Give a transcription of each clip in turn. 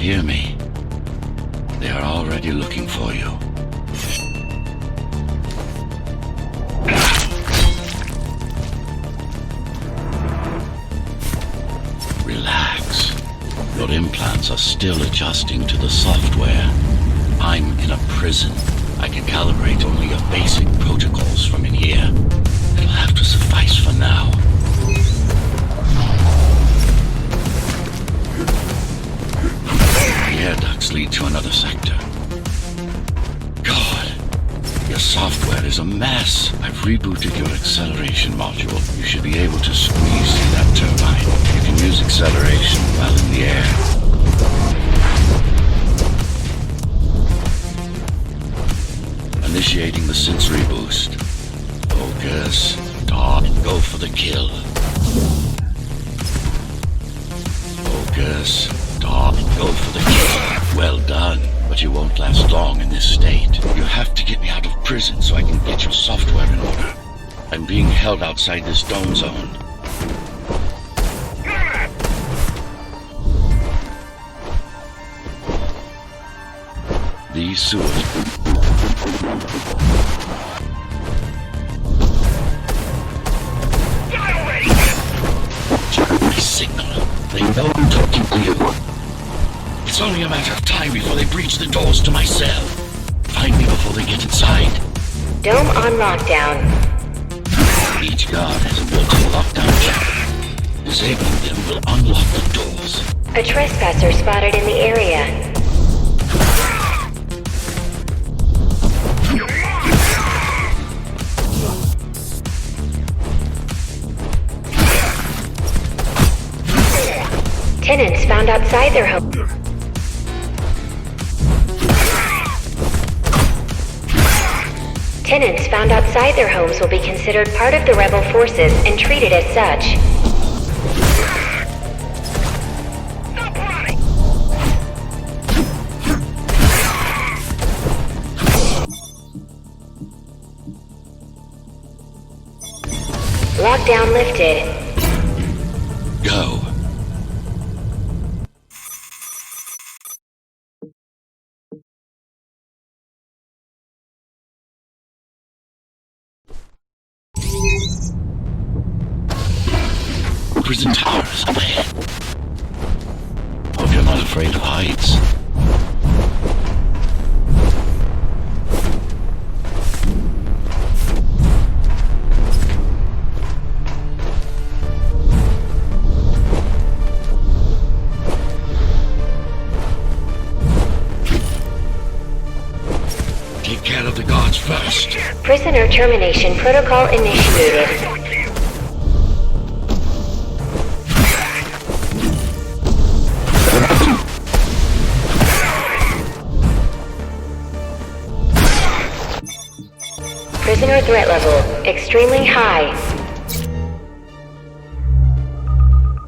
hear me? They are already looking for you. Relax. Your implants are still adjusting to the software. I'm in a prison. I can calibrate only your basic protocols from in here. It'll have to suffice for now. The air ducts lead to another sector. God, your software is a mess. I've rebooted your acceleration module. You should be able to squeeze through that turbine. You can use acceleration while in the air. Initiating the sensory boost. Focus. Talk. Go for the kill. Focus. Talk. Go for the kill. Well done. But you won't last long in this state. You have to get me out of prison so I can get your software in order. I'm being held outside this dome zone. These sewers... Check my signal. They know I'm talking to you. It's only a matter of time before they breach the doors to my cell. Find me before they get inside. Dome on lockdown. Each guard has a built-in lockdown check. Disabling them will unlock the doors. A trespasser spotted in the area. Tenants found outside their home. Tenants found outside their homes will be considered part of the rebel forces and treated as such. Lockdown lifted. Go. Prison towers up ahead. Hope you're not afraid of heights. Take care of the guards first. Prisoner termination protocol initiated. Prisoner threat level extremely high.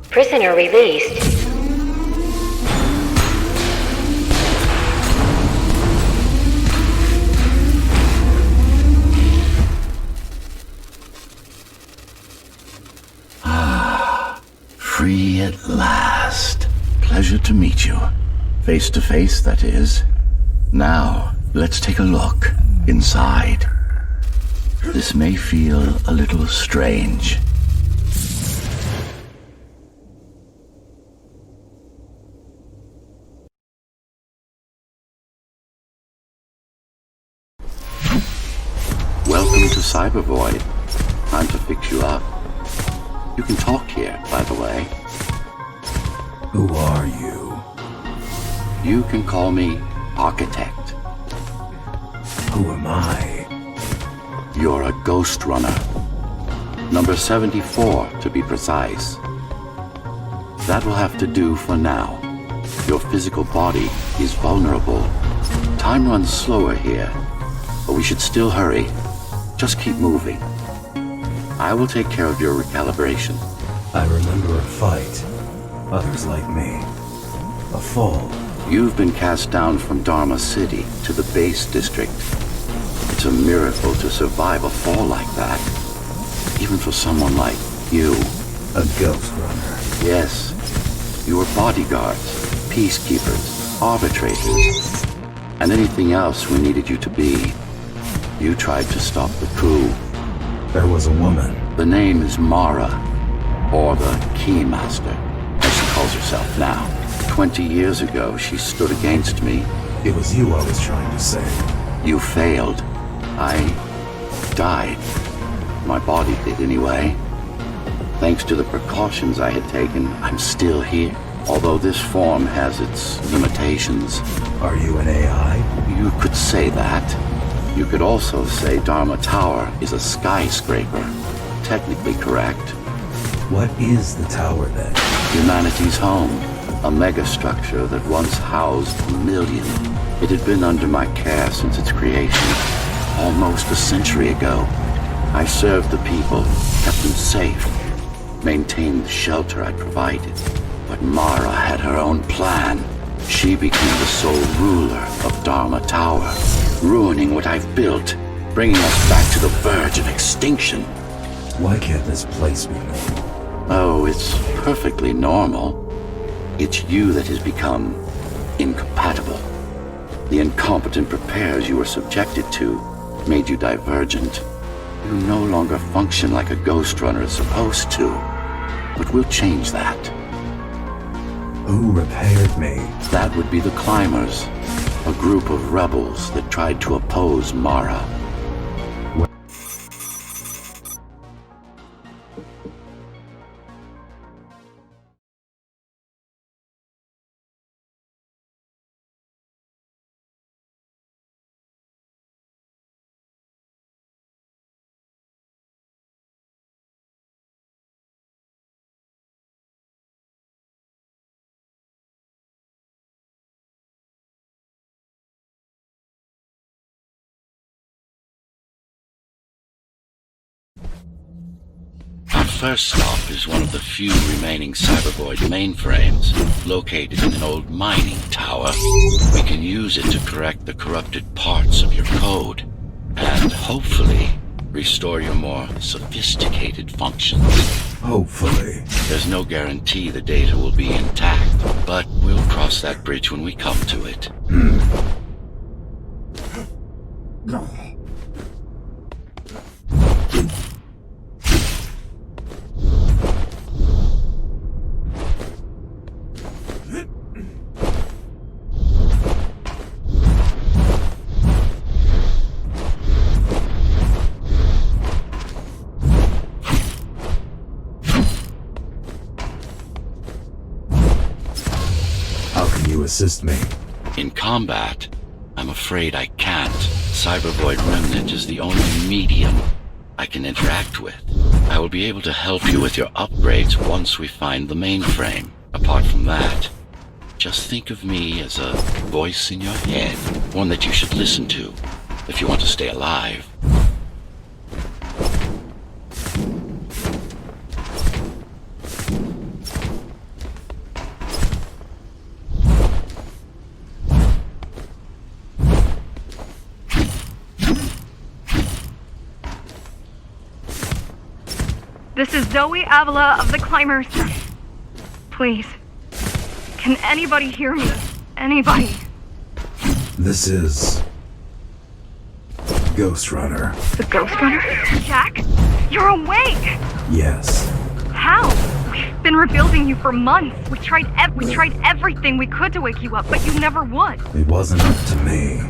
Prisoner released. Free at last. Pleasure to meet you. Face to face, that is. Now, let's take a look inside. This may feel a little strange. Welcome to Cyber Void. Time to fix you up. You can talk here, by the way. Who are you? You can call me Architect. Who am I? You're a Ghostrunner. Number 74, to be precise. That will have to do for now. Your physical body is vulnerable. Time runs slower here, but we should still hurry. Just keep moving. I will take care of your recalibration. I remember a fight. Others like me. A fall. You've been cast down from Dharma City to the base district. It's a miracle to survive a fall like that. Even for someone like you. A Ghostrunner. Yes. You were bodyguards, peacekeepers. arbitrators, and anything else we needed you to be. You tried to stop the coup. There was a woman. The name is Mara, or the Keymaster, as she calls herself now. 20 years ago, she stood against me. It was you I was trying to save. You failed. I died. My body did anyway. Thanks to the precautions I had taken, I'm still here. Although this form has its limitations. Are you an AI? You could say that. You could also say Dharma Tower is a skyscraper. Technically correct. What is the tower then? Humanity's home. A megastructure that once housed a million. It had been under my care since its creation. Almost a century ago. I served the people, kept them safe, maintained the shelter I provided. But Mara had her own plan. She became the sole ruler of Dharma Tower, ruining what I've built, bringing us back to the verge of extinction. Why can't this place be normal? Oh, it's perfectly normal. It's you that has become incompatible. The incompetent repairs you were subjected to made you divergent. You no longer function like a Ghostrunner is supposed to. But we'll change that. Who repaired me? That would be the Climbers, a group of rebels that tried to oppose Mara. Our first stop is one of the few remaining Cybervoid mainframes, located in an old mining tower. We can use it to correct the corrupted parts of your code, and hopefully restore your more sophisticated functions. Hopefully. There's no guarantee the data will be intact, but we'll cross that bridge when we come to it. Assist me. In combat, I'm afraid I can't. Cybervoid Remnant is the only medium I can interact with. I will be able to help you with your upgrades once we find the mainframe. Apart from that, just think of me as a voice in your head, one that you should listen to if you want to stay alive. This is Zoe Avila of the Climbers. Please. Can anybody hear me? Anybody? This is... Ghostrunner. The Ghostrunner? Jack? You're awake! Yes. How? We've been rebuilding you for months. We tried everything we could to wake you up, but you never would. It wasn't up to me.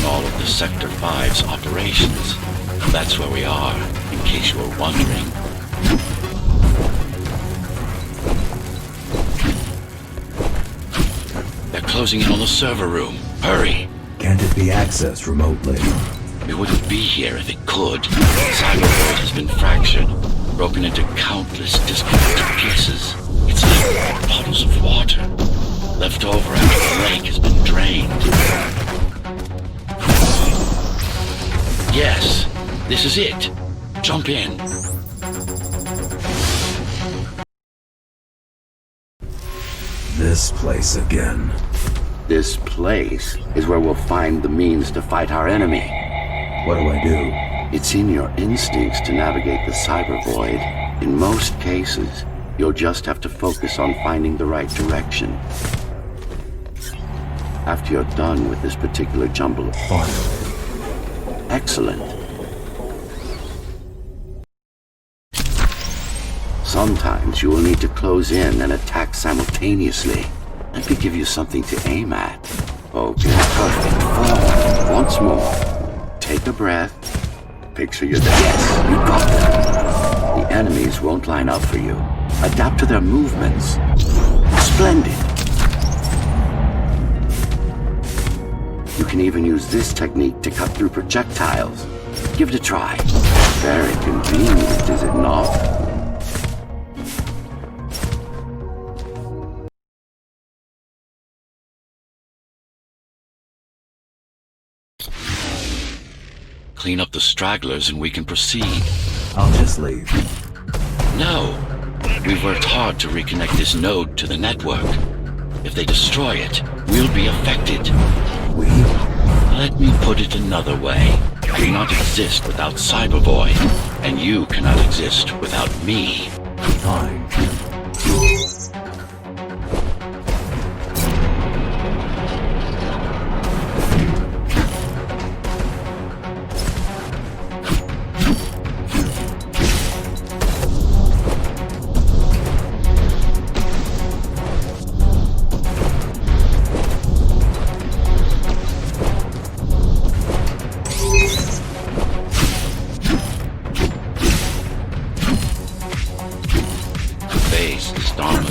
run all of the Sector 5's operations. That's where we are, in case you were wondering. They're closing in on the server room. Hurry! Can't it be accessed remotely? It wouldn't be here if it could. The cyberworld has been fractured, broken into countless disconnected pieces. It's like puddles of water, left over after the lake has been drained. Yes, this is it. Jump in. This place again. This place is where we'll find the means to fight our enemy. What do I do? It's in your instincts to navigate the cyber void. In most cases, you'll just have to focus on finding the right direction. After you're done with this particular jumble of Finally. excellent. Sometimes you will need to close in and attack simultaneously. Let me give you something to aim at. Okay, perfect. Forward. Once more. Take a breath. Picture your death. Yes, you got them. The enemies won't line up for you. Adapt to their movements. Splendid. You can even use this technique to cut through projectiles. Give it a try. Very convenient, is it not? Clean up the stragglers and we can proceed. I'll just leave. No. We've worked hard to reconnect this node to the network. If they destroy it, we'll be affected. We? Let me put it another way. I cannot exist without Cyberboy, and you cannot exist without me. Fine.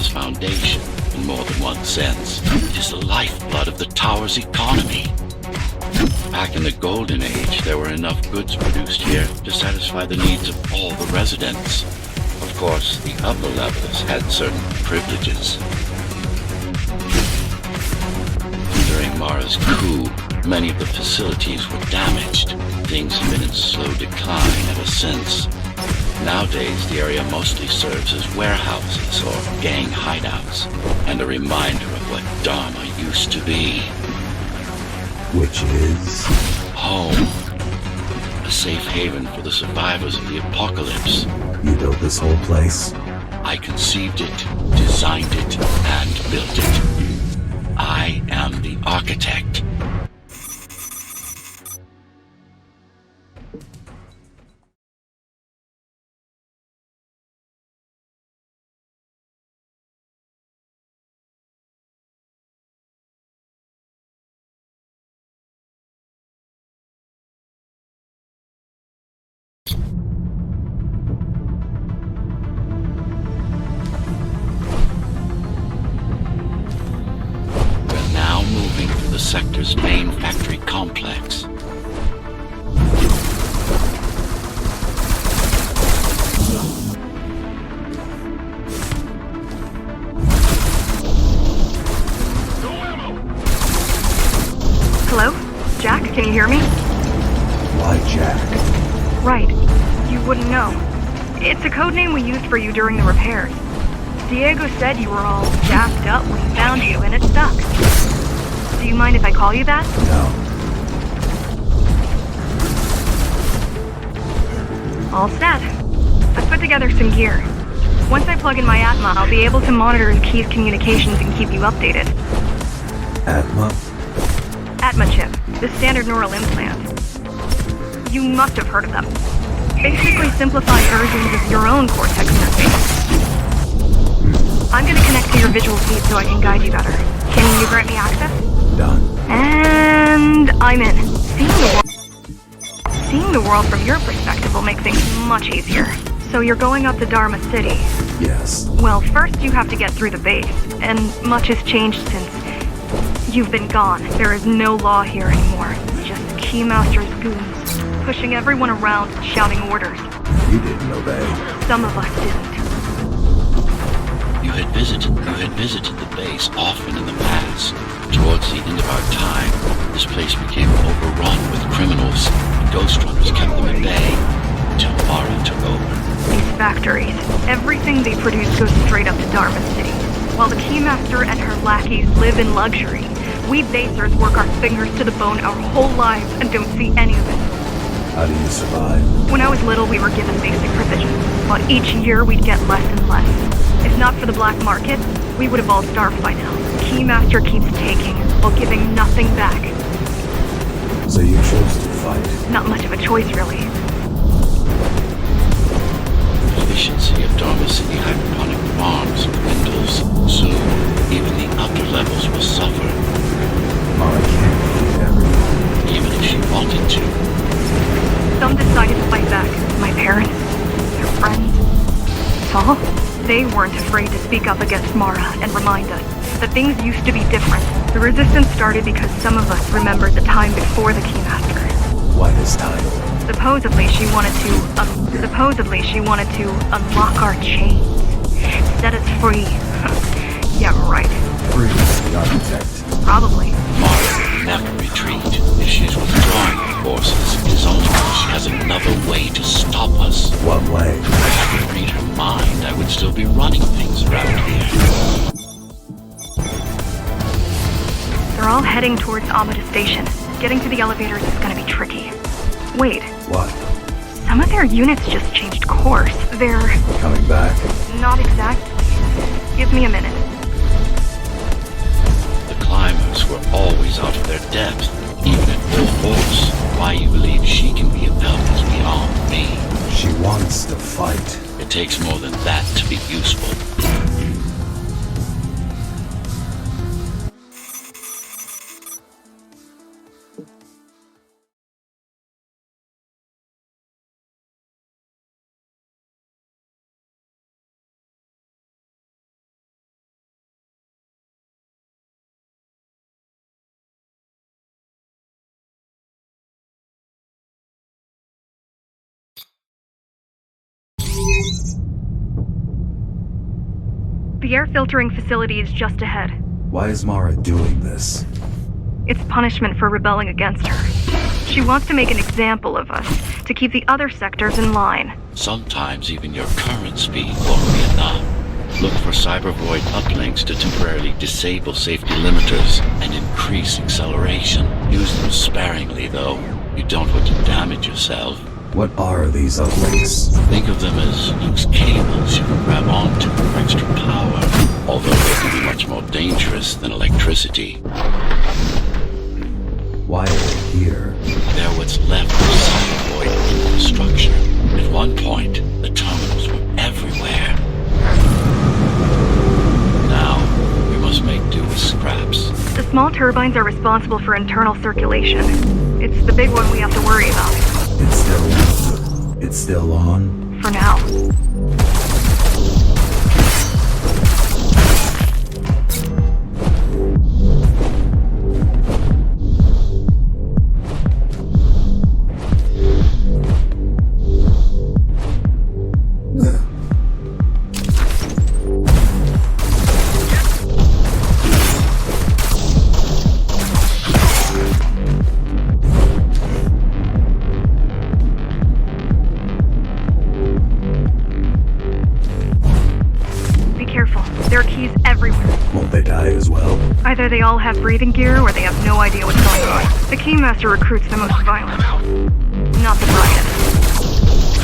Foundation, in more than one sense. It is the lifeblood of the tower's economy. Back in the Golden Age, there were enough goods produced here to satisfy the needs of all the residents. Of course, the upper levels had certain privileges. During Mara's coup, many of the facilities were damaged. Things have been in slow decline ever since. Nowadays, the area mostly serves as warehouses or gang hideouts, and a reminder of what Dharma used to be. Which is? Home. A safe haven for the survivors of the apocalypse. You built this whole place? I conceived it, designed it, and built it. I am the architect. The sector's main factory complex. Hello? Jack, can you hear me? Why Jack? Right. You wouldn't know. It's a code name we used for you during the repairs. Diego said you were all jacked up when he found you, and it stuck. Do you mind if I call you that? No. All set. I've put together some gear. Once I plug in my Atma, I'll be able to monitor the key's communications and keep you updated. Atma? Atma chip, the standard neural implant. You must have heard of them. Basically simplified versions of your own Cortex interface. I'm gonna connect to your visual feed so I can guide you better. Can you grant me access? Done. And I'm in. Seeing the world from your perspective will make things much easier. So you're going up to Dharma City. Yes. Well, first you have to get through the base, and much has changed since you've been gone. There is no law here anymore. Just Keymaster's goons, pushing everyone around and shouting orders. You didn't obey. Some of us didn't. You had visited the base often in the past. Towards the end of our time, this place became overrun with criminals. Ghostrunners kept them at bay until Mara took over. These factories, everything they produce goes straight up to Dharma City. While the Keymaster and her lackeys live in luxury, we basers work our fingers to the bone our whole lives and don't see any of it. How do you survive? When I was little, we were given basic provisions, but each year we'd get less and less. If not for the black market, we would have all starved by now. Keymaster keeps taking, while giving nothing back. So you chose to fight. Not much of a choice, really. The efficiency of Dharma City hydroponic farms dwindles. Soon, even the upper levels will suffer. Mara can't feed everyone. Even if she wanted to. Some decided to fight back. My parents, their friends, Saul. They weren't afraid to speak up against Mara and remind us that things used to be different. The resistance started because some of us remembered the time before the Keymaster. Why this time? Supposedly she wanted to unlock our chains, set us free. Yeah, right. Freeze the architect. Probably. Mara will never retreat. If she's withdrawing her forces, it is only because she has another way to stop us. What way? If I could read her mind, I would still be running things around here. They're all heading towards Amada Station. Getting to the elevators is gonna be tricky. Wait, What? some of their units just changed course. They're Coming back? not exact. Give me a minute. The climbers were always out of their depth, even at full force. Why you believe she can be of help is beyond me. She wants to fight. It takes more than that to be useful. The air filtering facility is just ahead. Why is Mara doing this? It's punishment for rebelling against her. She wants to make an example of us, to keep the other sectors in line. Sometimes even your current speed won't be enough. Look for cybervoid uplinks to temporarily disable safety limiters and increase acceleration. Use them sparingly, though. You don't want to damage yourself. What are these uplinks? Think of them as loose cables you can grab onto for extra power, although they can be much more dangerous than electricity. Why are they here? They're what's left of cybervoid infrastructure. At one point, the terminals were everywhere. Now, we must make do with scraps. The small turbines are responsible for internal circulation. It's the big one we have to worry about. It's still on? For now. Won't they die as well? Either they all have breathing gear or they have no idea what's going on. The Keymaster recruits the most violent. Not the brightest.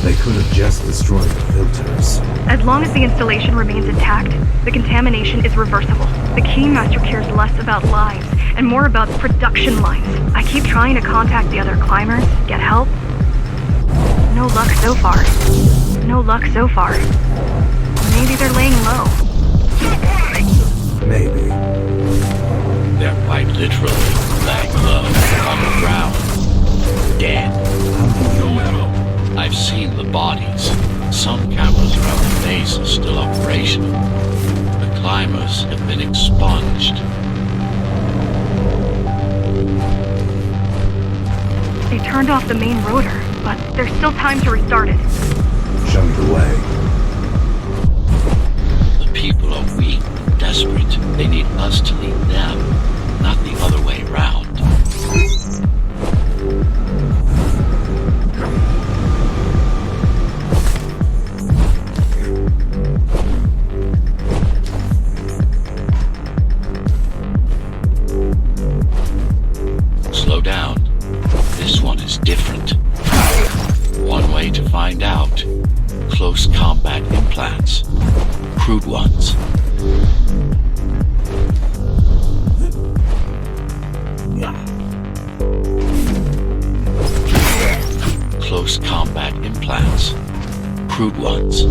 They could have just destroyed the filters. As long as the installation remains intact, the contamination is reversible. The Keymaster cares less about lives and more about production lines. I keep trying to contact the other climbers, get help. No luck so far. No luck so far. Maybe they're laying low. Maybe. They're quite literally laying low on the ground. Dead. How do you know? I've seen the bodies. Some cameras around the base are still operational. The climbers have been expunged. They turned off the main rotor, but there's still time to restart it. Show me the way. The people are weak, desperate. They need us to lead them, not the other way around. Slow down. This one is different. One way to find out. Close combat implants. Crude ones. Close combat implants. Crude ones.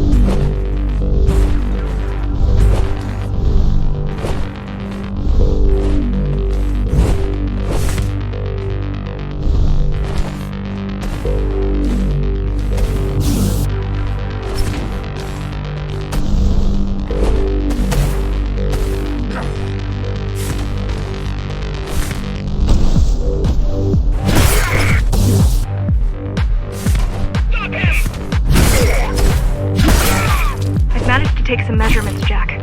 Take some measurements, Jack.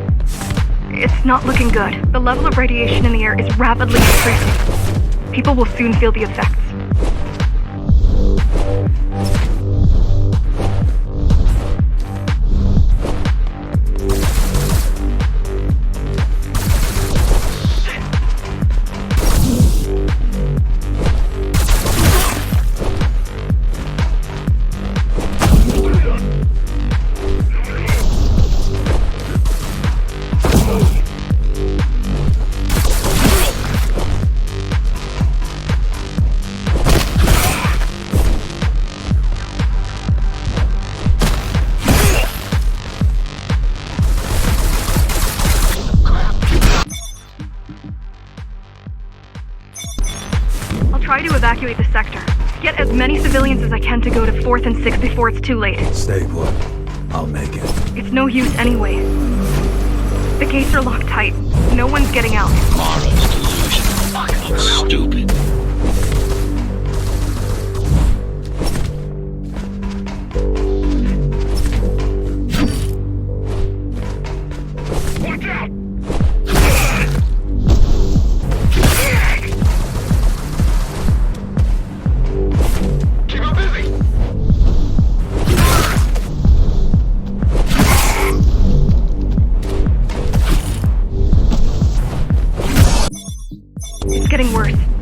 It's not looking good. The level of radiation in the air is rapidly increasing. People will soon feel the effects. Try to evacuate the sector. Get as many civilians as I can to go to 4th and 6th before it's too late. Stay put. I'll make it. It's no use anyway. The gates are locked tight. No one's getting out. Mara's delusional. I'm stupid. Watch out!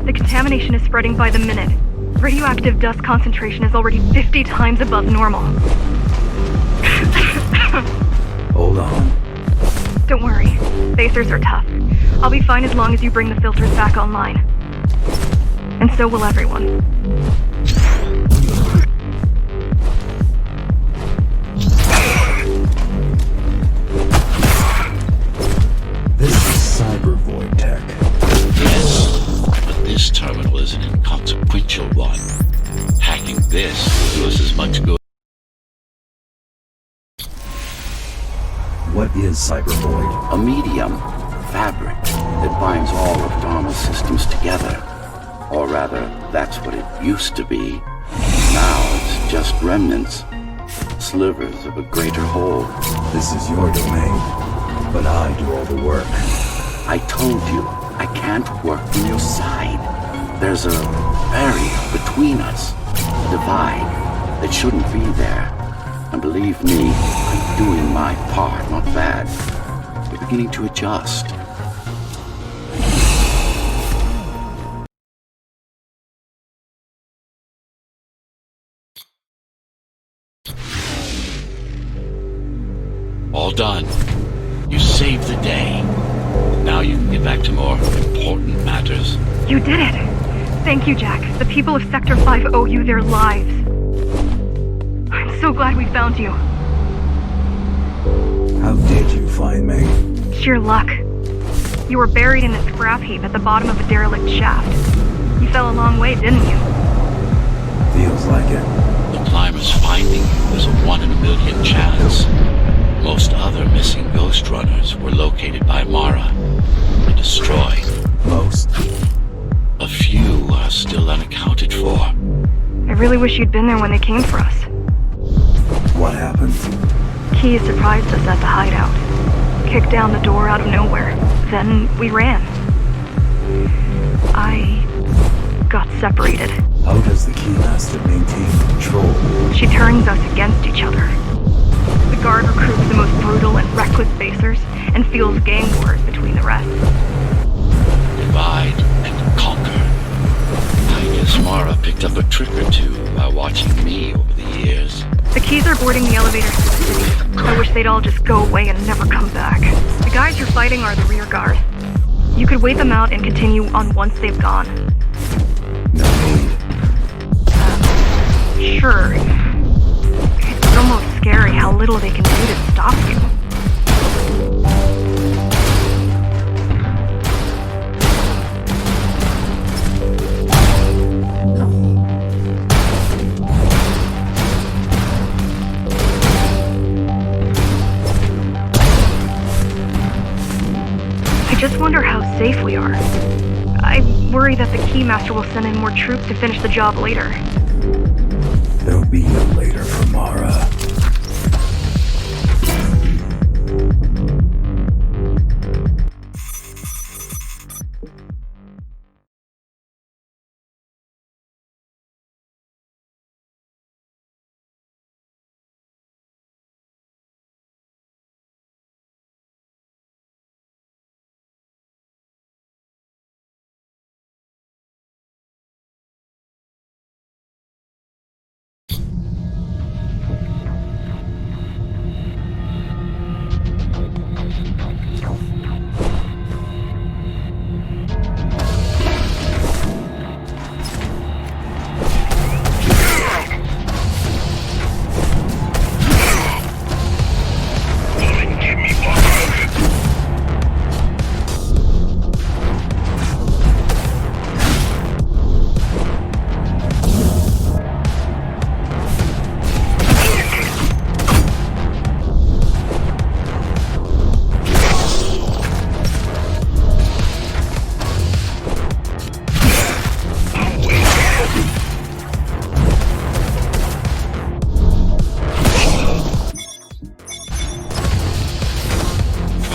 Contamination is spreading by the minute. Radioactive dust concentration is already 50 times above normal. Hold on. Don't worry. Spacers are tough. I'll be fine as long as you bring the filters back online. And so will everyone. This is cyber void tech. Yes, but this terminal is an inconsequential one. Hacking this will do us as much good. What is cyber void? A medium, fabric, that binds all of Dharma's systems together. Or rather, that's what it used to be. Now it's just remnants, slivers of a greater whole. This is your domain, but I do all the work. I told you, I can't work from your side. There's a barrier between us, a divide that shouldn't be there. And believe me, I'm doing my part, not bad. We're beginning to adjust. All done. You saved the day. Now you can get back to more important matters. You did it! Thank you, Jack. The people of Sector 5 owe you their lives. I'm so glad we found you. How did you find me? Sheer luck. You were buried in a scrap heap at the bottom of a derelict shaft. You fell a long way, didn't you? Feels like it. The climbers finding you was a 1 in a million chance. Most other missing Ghostrunners were located by Mara and destroyed. Most. A few are still unaccounted for. I really wish you'd been there when they came for us. What happened? Key surprised us at the hideout. Kicked down the door out of nowhere. Then we ran. I got separated. How does the Keymaster maintain control? She turns us against each other. The guard recruits the most brutal and reckless facers and fuels gang wars between the rest. Divide and conquer. I guess Mara picked up a trick or two by watching me over the years. The Keys are boarding the elevators to the city. I wish they'd all just go away and never come back. The guys you're fighting are the rear guard. You could wait them out and continue on once they've gone. No need. Sure. It's almost scary how little they can do to stop you. I just wonder how safe we are. I worry that the Keymaster will send in more troops to finish the job later. There'll be no later for Mara.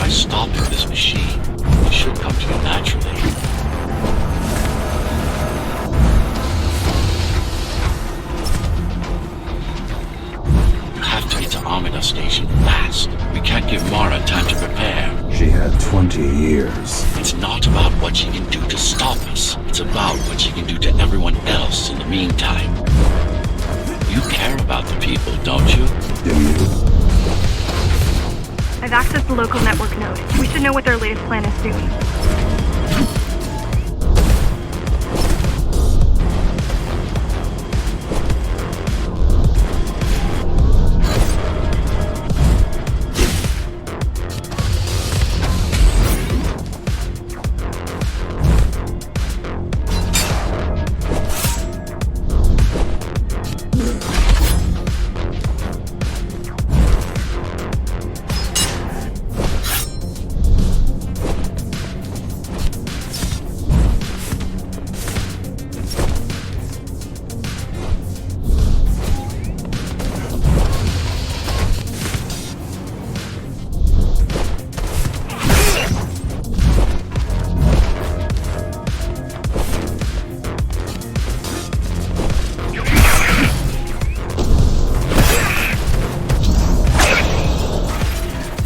Stopping this machine, it should come to you naturally. You have to get to Amida Station fast. We can't give Mara time to prepare. She had 20 years. It's not about what she can do to stop us. It's about what she can do to everyone else in the meantime. You care about the people, don't you? Do you? I've accessed the local network node. We should know what their latest plan is soon.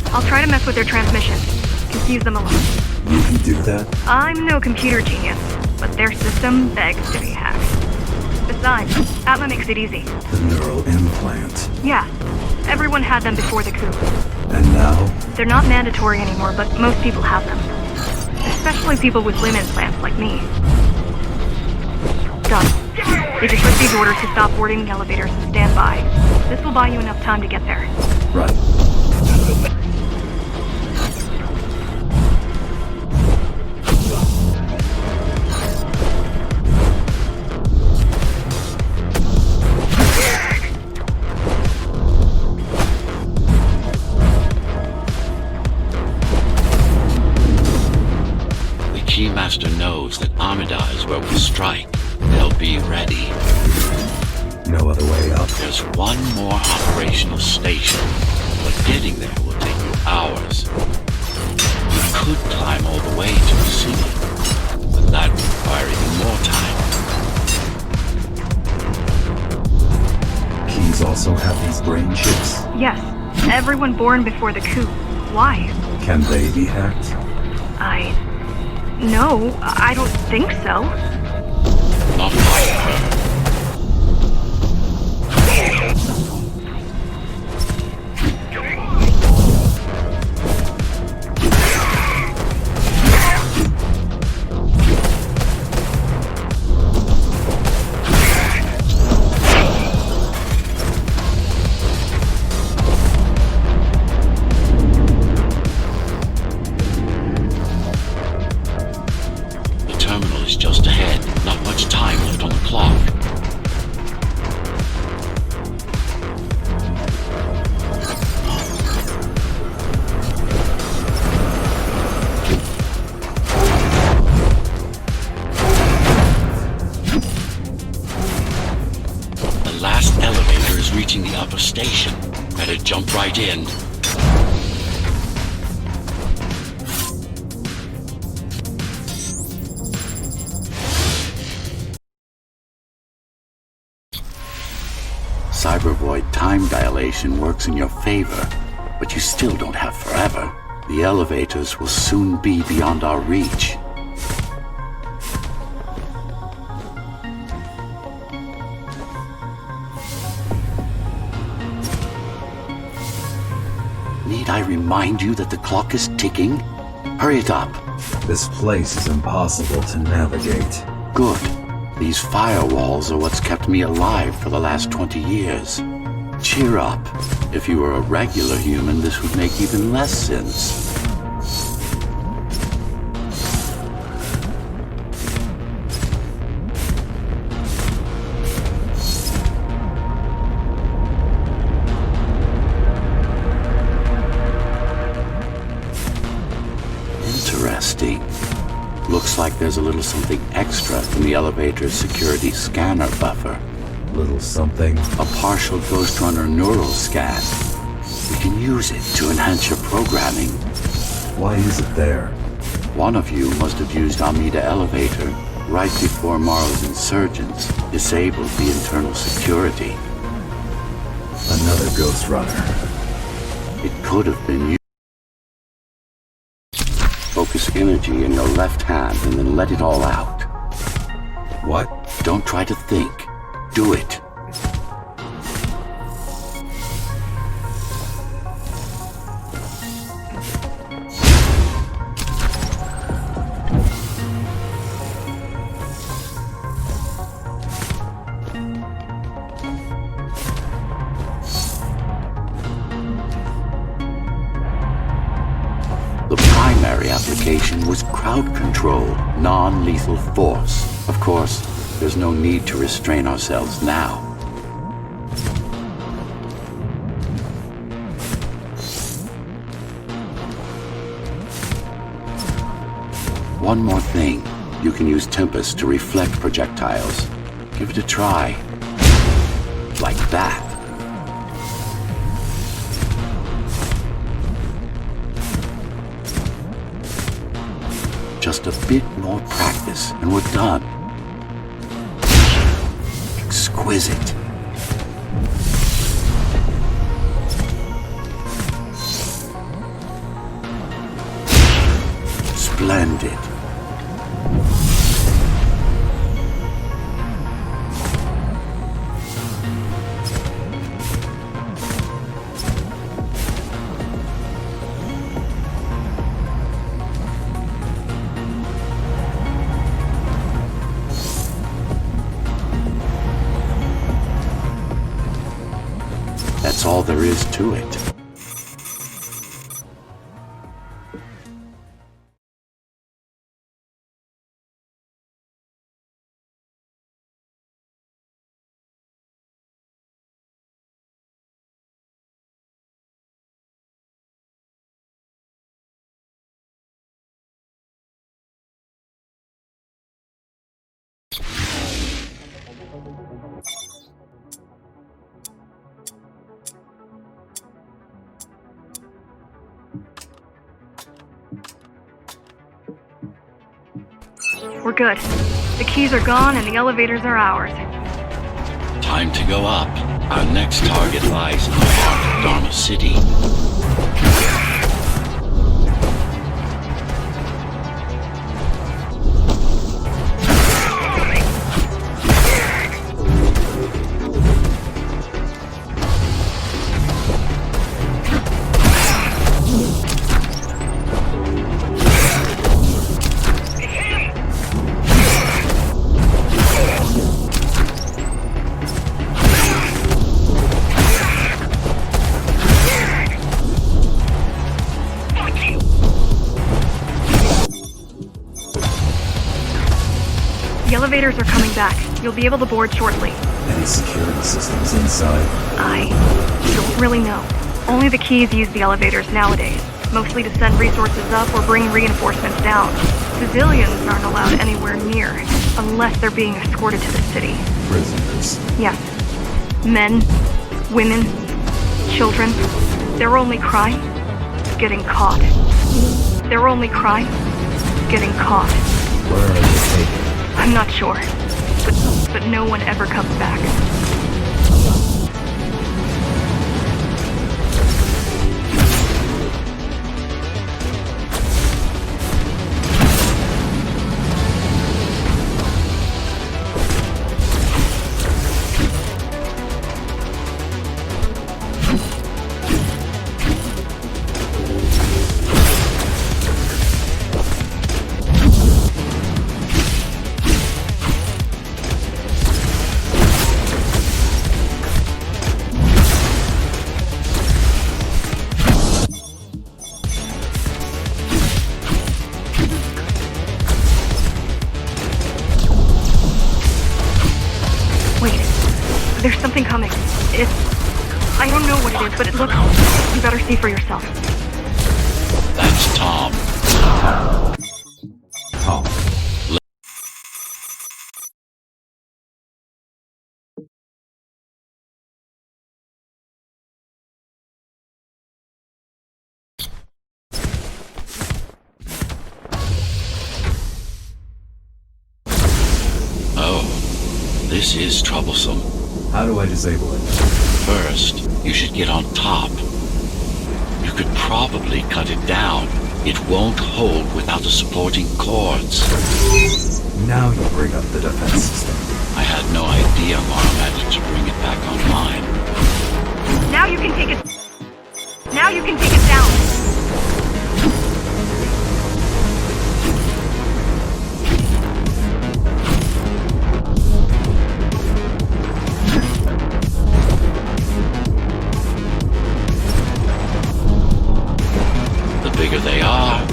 I'll try to mess with their transmission. Confuse them a lot. You can do that? I'm no computer genius, but their system begs to be hacked. Besides, Atma makes it easy. The neural implant. Yeah, everyone had them before the coup. And now? They're not mandatory anymore, but most people have them. Especially people with limb implants like me. Done. They just received orders to stop boarding the elevators and stand by. This will buy you enough time to get there. Right. Keymaster knows that Amida is where we strike. They'll be ready. No other way up. There's one more operational station, but getting there will take you hours. You could climb all the way to the city, but that would require even more time. Keys also have these brain chips. Yes, everyone born before the coup. Why? Can they be hacked? No, I don't think so. Not like her. Just ahead. Not much time left on the clock. The last elevator is reaching the upper station. Better jump right in. Cybervoid time dilation works in your favor, but you still don't have forever. The elevators will soon be beyond our reach. Need I remind you that the clock is ticking? Hurry it up. This place is impossible to navigate. Good. These firewalls are what's kept me alive for the last 20 years. Cheer up. If you were a regular human, this would make even less sense. Interesting. Looks like there's a little something extra in the elevator's security scanner buffer. Little something. A partial Ghostrunner neural scan. We can use it to enhance your programming. Why is it there? One of you must have used Amida Elevator right before Morrow's insurgents disabled the internal security. Another Ghostrunner. It could have been you. Focus energy in your left hand and then let it all out. What? Don't try to think. Do it. The primary application was crowd control, non-lethal force. Of course, there's no need to restrain ourselves now. One more thing. You can use Tempest to reflect projectiles. Give it a try. Like that. Just a bit more practice and we're done. Exquisite. Splendid. That's all there is to it. We're good. The keys are gone and the elevators are ours. Time to go up. Our next target lies in the heart of Dharma City. The elevators are coming back. You'll be able to board shortly. Any security systems inside? I don't really know. Only the keys use the elevators nowadays, mostly to send resources up or bring reinforcements down. Civilians aren't allowed anywhere near, unless they're being escorted to the city. Prisoners. Yes. Men, women, children. Their only crime? Getting caught. Their only crime? Getting caught. Where are they taken? I'm not sure, but no one ever comes back. There's something coming. I don't know what it is, but it looks... You better see for yourself. That's Tom. Tom. Oh, this is troublesome. How do I disable it? First, you should get on top. You could probably cut it down. It won't hold without the supporting cords. Now you bring up the defense system. I had no idea Mara managed to bring it back online. Now you can take it... Now you can take it down. The bigger they are,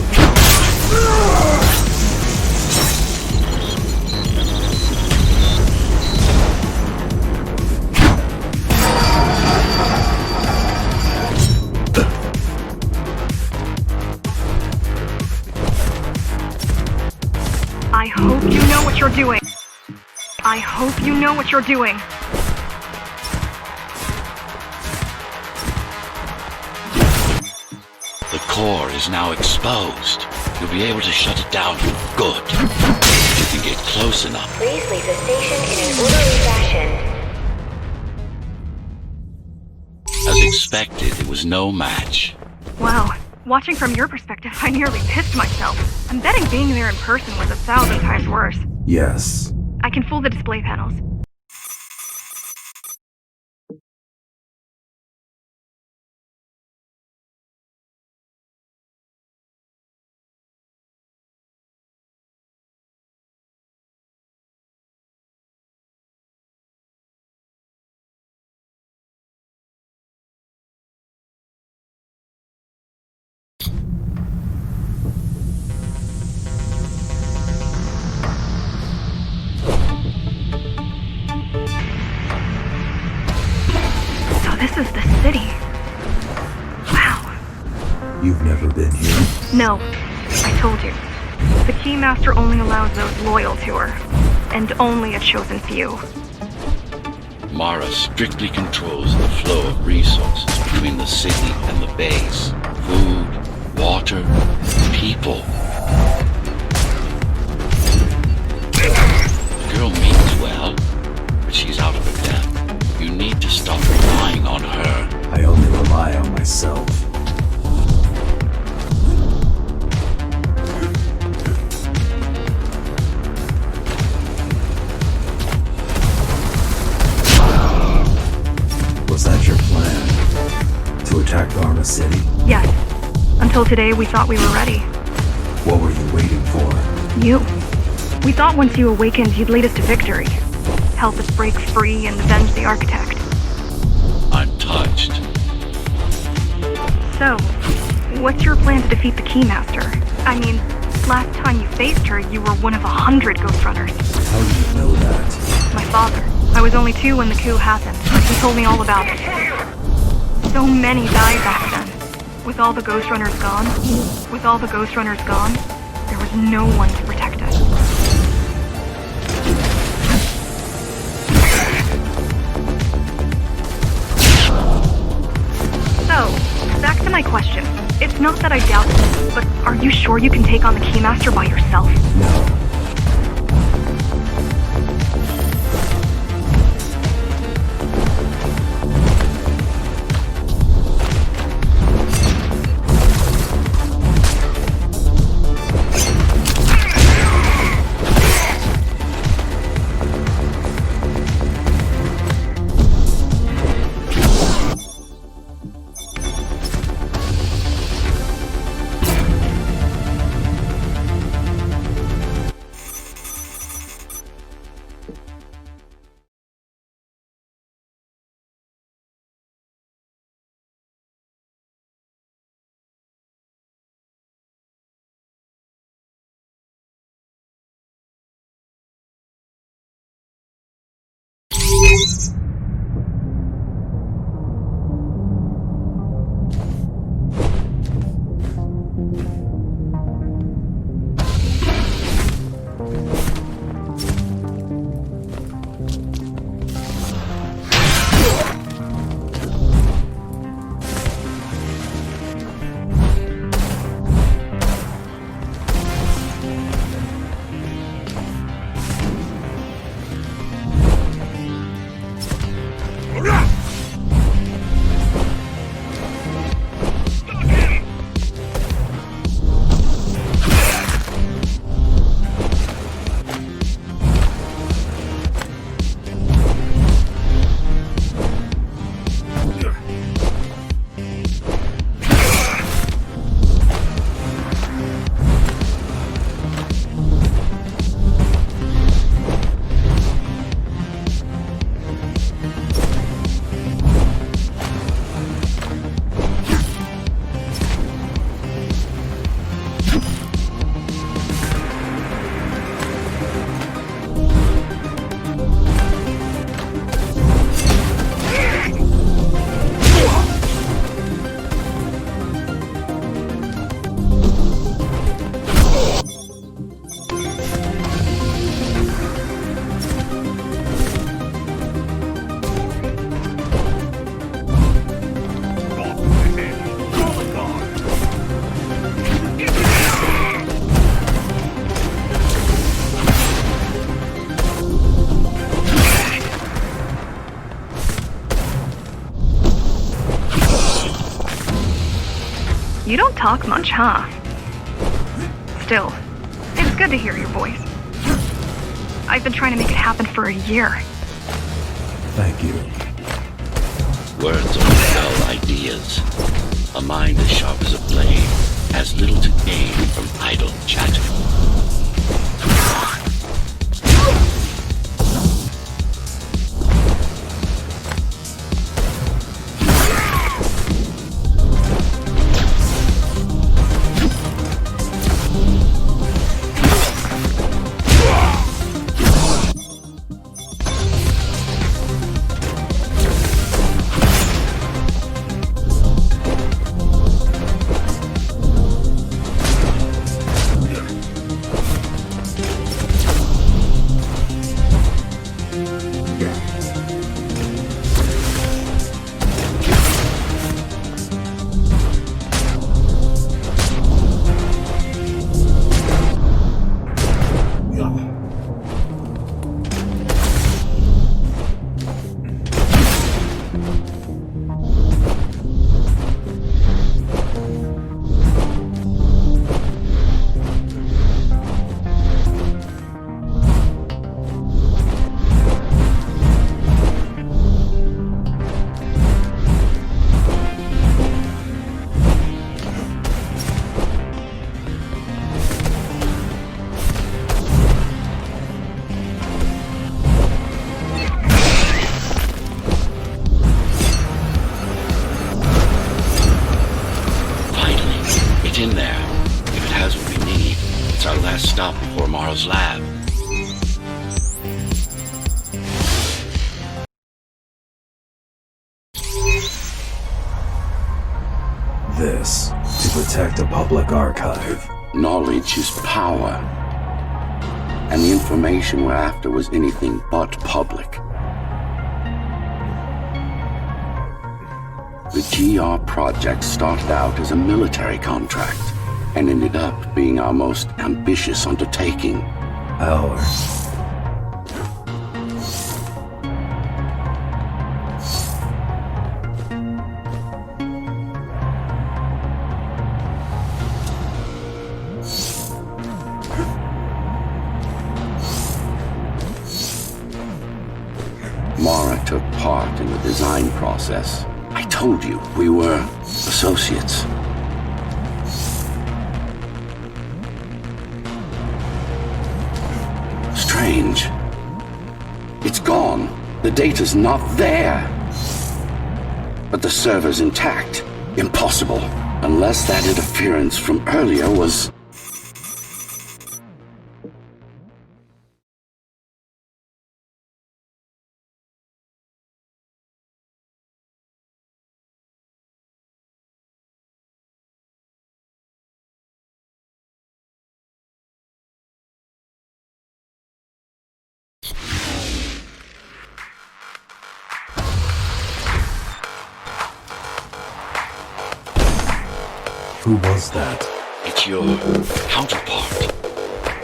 I hope you know what you're doing. I hope you know what you're doing. the core is now exposed. You'll be able to shut it down for good. If you can get close enough. Please leave the station in an orderly fashion. As expected, it was no match. Wow. Watching from your perspective, I nearly pissed myself. I'm betting being there in person was 1,000 times worse. Yes. I can fool the display panels. This is the city. Wow. You've never been here? No, I told you. The Keymaster only allows those loyal to her, and only a chosen few. Mara strictly controls the flow of resources between the city and the base. Food, water, people. the city? Yes. Until today, we thought we were ready. What were you waiting for? You. We thought once you awakened, you'd lead us to victory. Help us break free and avenge the Architect. I'm touched. So, what's your plan to defeat the Keymaster? I mean, last time you faced her, you were one of 100 Ghostrunners. How do you know that? My father. I was only 2 when the coup happened. He told me all about it. So many died back then. With all the Ghostrunners gone, there was no one to protect us. So, back to my question. It's not that I doubt this, but are you sure you can take on the Keymaster by yourself? No. You don't talk much, huh? Still, it's good to hear your voice. I've been trying to make it happen for a year. Thank you. Words are dull ideas. A mind as sharp as a blade has little to gain from idle chatter. Mara's lab. This to protect a public archive. Knowledge is power. And the information we're after was anything but public. The GR project started out as a military contract and ended up being our most ambitious undertaking. Ours. Mara took part in the design process. I told you, we were associates. Strange. It's gone. The data's not there. But the server's intact. Impossible. Unless that interference from earlier was... Who was that? It's your counterpart.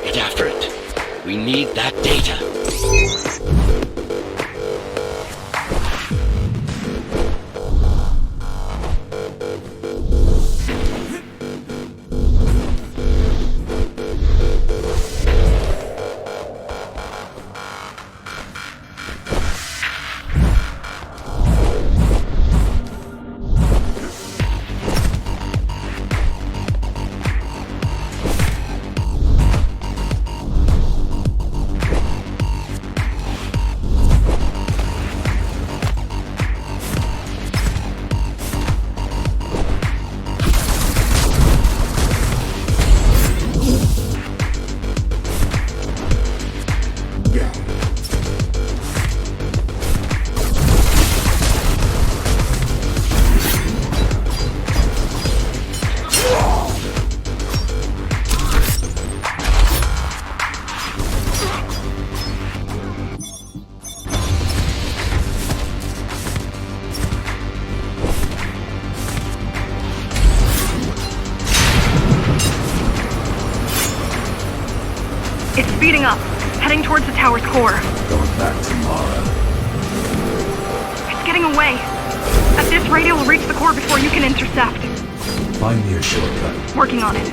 Get after it. We need that data. It's speeding up, heading towards the tower's core. Going back to Mara. It's getting away. At this rate, it will reach the core before you can intercept. Find me a shortcut. Working on it.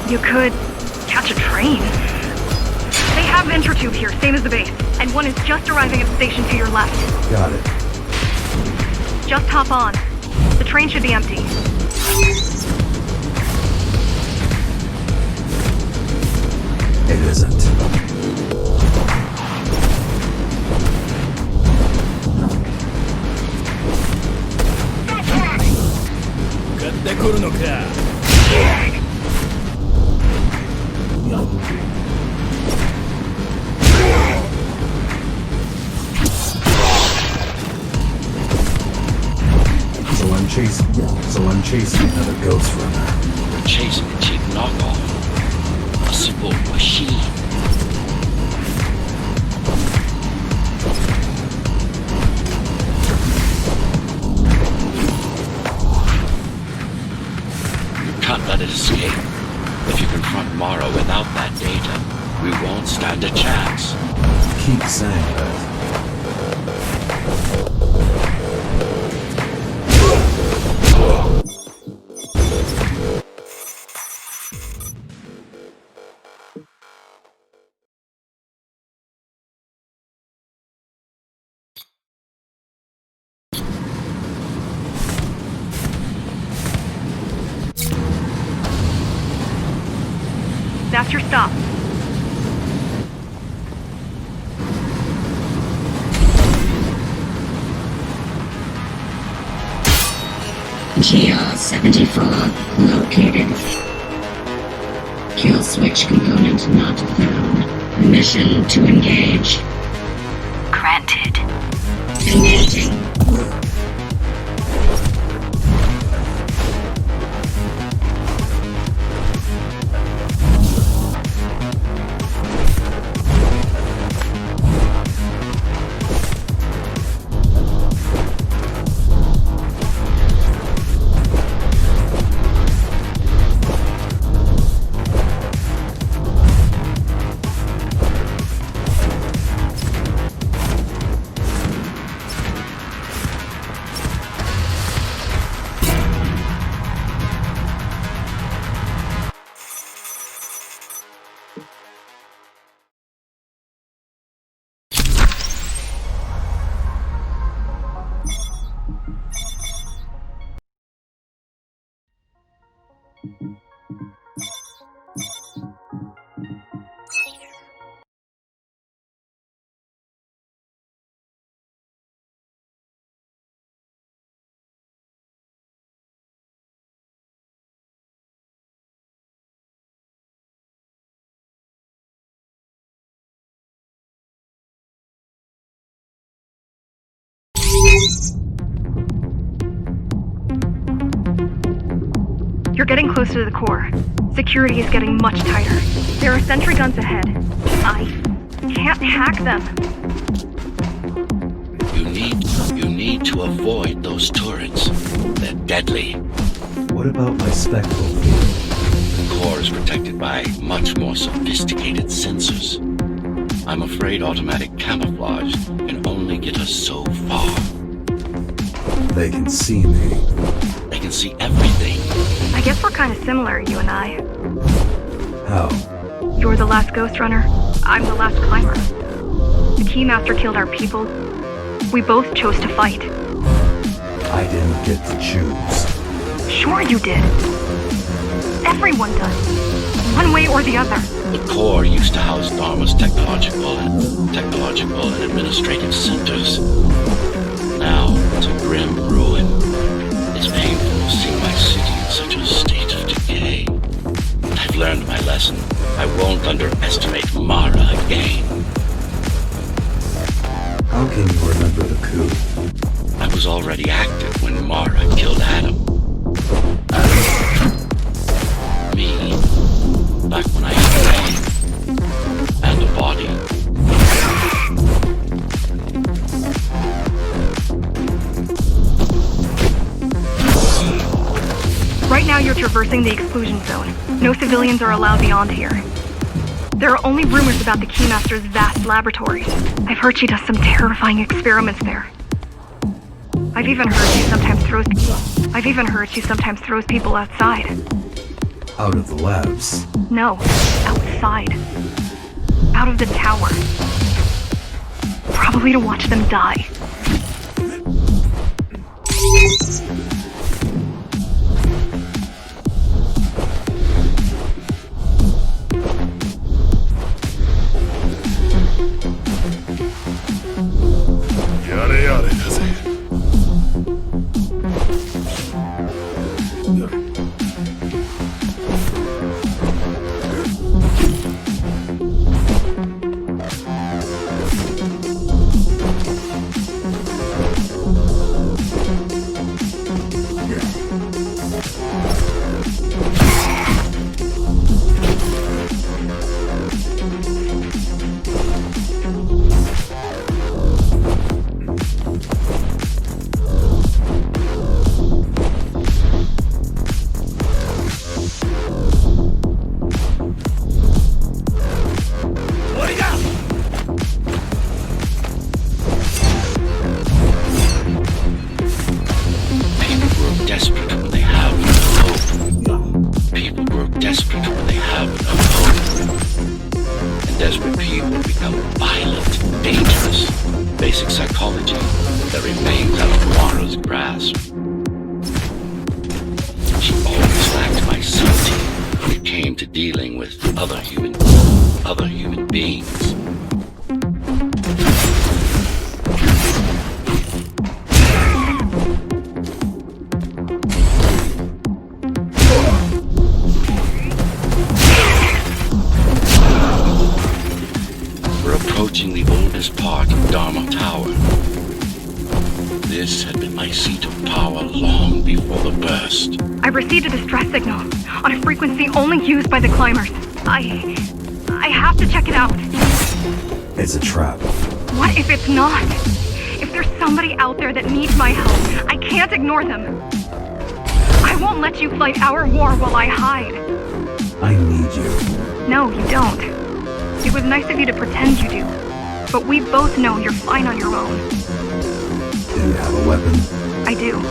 You could catch a train. They have intertube here, same as the base. And one is just arriving at the station to your left. Got it. Just hop on. The train should be empty. It isn't. So I'm chasing another Ghostrunner. We're chasing a cheap knockoff. A simple machine. You can't let it escape. If you confront Mara without that data, we won't stand a chance. Keep saying that. That's your stop. GR-74 located. Kill switch component not found. Mission to engage. Granted. Engaging. You're getting closer to the core. Security is getting much tighter. There are sentry guns ahead. I can't hack them. You need to avoid those turrets. They're deadly. What about my spectral field? The core is protected by much more sophisticated sensors. I'm afraid automatic camouflage can only get us so far. They can see me. They can see everything. I guess we're kind of similar, you and I. How? You're the last Ghostrunner. I'm the last climber. The Keymaster killed our people. We both chose to fight. I didn't get to choose. Sure you did. Everyone does. One way or the other. The core used to house Dharma's technological and administrative centers. Now it's a grim ruin. It's painful seeing my city in such a state of decay. I've learned my lesson. I won't underestimate Mara again. How can you remember the coup? I was already active when Mara killed Adam. Me, back when I had a brain and a body. Right now you're traversing the exclusion zone. No civilians are allowed beyond here. There are only rumors about the Keymaster's vast laboratories. I've heard she does some terrifying experiments there. I've even heard she sometimes throws people outside. Out of the labs. No, outside. Out of the tower. Probably to watch them die. Basic psychology that remains out of Mara's grasp. She always lacked my sympathy when it came to dealing with other human beings. lost. I received a distress signal on a frequency only used by the climbers. I have to check it out. It's a trap. What if it's not? If there's somebody out there that needs my help, I can't ignore them. I won't let you fight our war while I hide. I need you. No, you don't. It was nice of you to pretend you do. But we both know you're fine on your own. Do you have a weapon? I do.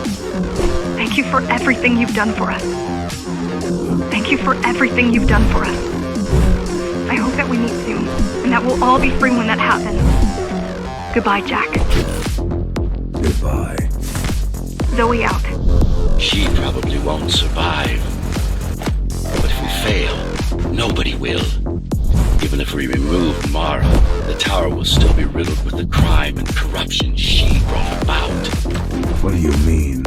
Thank you for everything you've done for us. Thank you for everything you've done for us. I hope that we meet soon, and that we'll all be free when that happens. Goodbye, Jack. Goodbye. Zoe out. She probably won't survive. But if we fail, nobody will. Even if we remove Mara, the tower will still be riddled with the crime and corruption she brought about. What do you mean?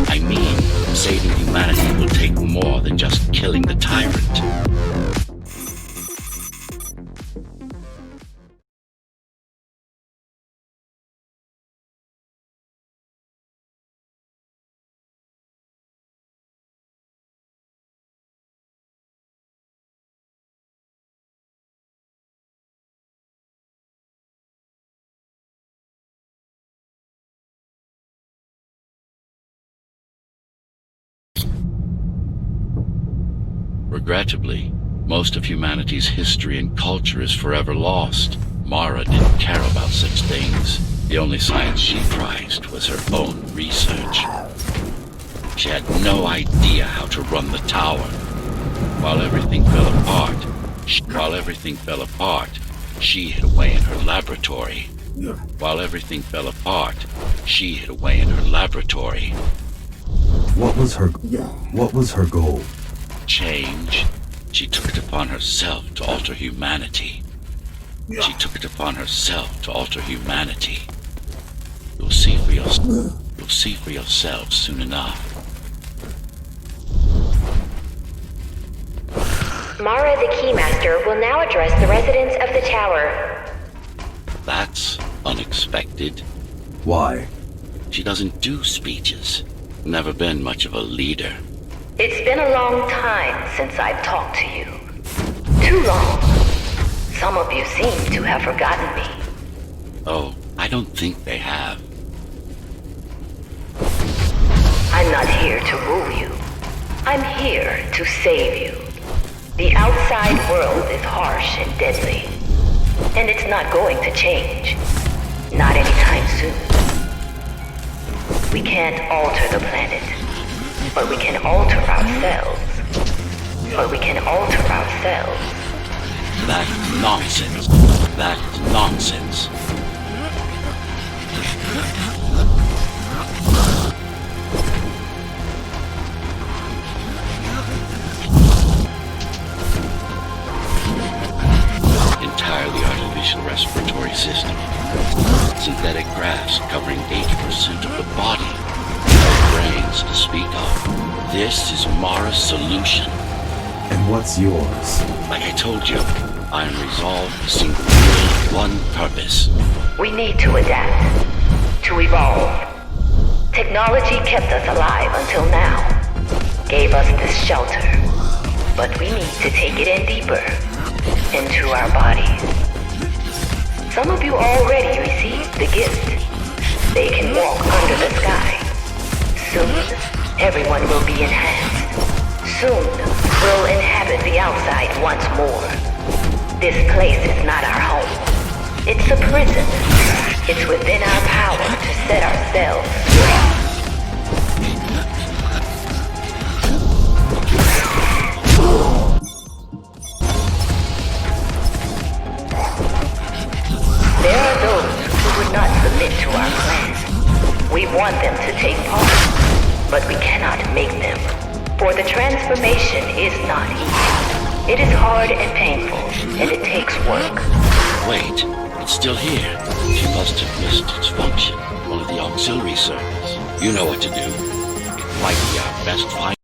I mean, saving humanity will take more than just killing the tyrant. Regrettably, most of humanity's history and culture is forever lost. Mara didn't care about such things. The only science she prized was her own research. She had no idea how to run the tower. While everything fell apart, she hid away in her laboratory. What was her goal? Change. She took it upon herself to alter humanity. You'll see for yourselves soon enough. Mara the Keymaster will now address the residents of the tower. That's unexpected. Why? She doesn't do speeches. Never been much of a leader. It's been a long time since I've talked to you. Too long. Some of you seem to have forgotten me. Oh, I don't think they have. I'm not here to rule you. I'm here to save you. The outside world is harsh and deadly. And it's not going to change. Not anytime soon. We can't alter the planet. But we can alter ourselves. That's nonsense. Entirely artificial respiratory system. Synthetic grafts covering 80% of the body. No brains to speak of. This is Mara's solution. And what's yours? Like I told you, I am resolved to single will, one purpose. We need to adapt. To evolve. Technology kept us alive until now. Gave us this shelter. But we need to take it in deeper. Into our bodies. Some of you already received the gift. They can walk under the sky. Soon, everyone will be enhanced. Soon, we'll inhabit the outside once more. This place is not our home. It's a prison. It's within our power to set ourselves free. There are those who would not submit to our plan. We want them to take part, but we cannot make them. For the transformation is not easy. It is hard and painful, and it takes work. Wait, it's still here. She must have missed its function. One of the auxiliary servers. You know what to do. It might be our best find.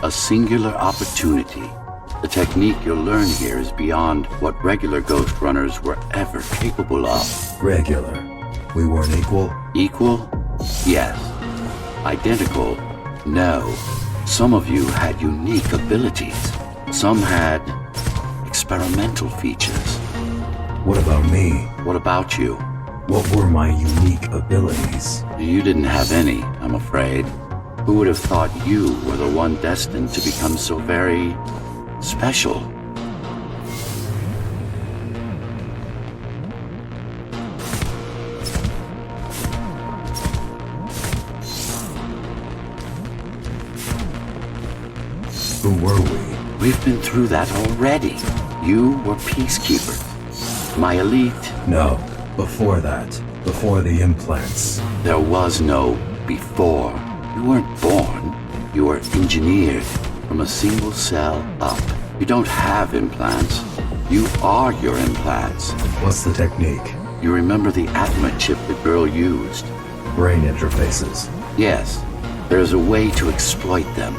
A singular opportunity The technique you'll learn here is beyond what regular Ghostrunners were ever capable of. Regular. We weren't equal? Equal? Yes. Identical? No. Some of you had unique abilities. Some had experimental features. What about me? What about you? What were my unique abilities? You didn't have any, I'm afraid. Who would have thought you were the one destined to become so very special? Who were we? We've been through that already. You were peacekeepers. My elite. No, before that. Before the implants. There was no before. You weren't born. You were engineered from a single cell up. You don't have implants. You are your implants. What's the technique? You remember the Atma chip the girl used? Brain interfaces. Yes. There's a way to exploit them.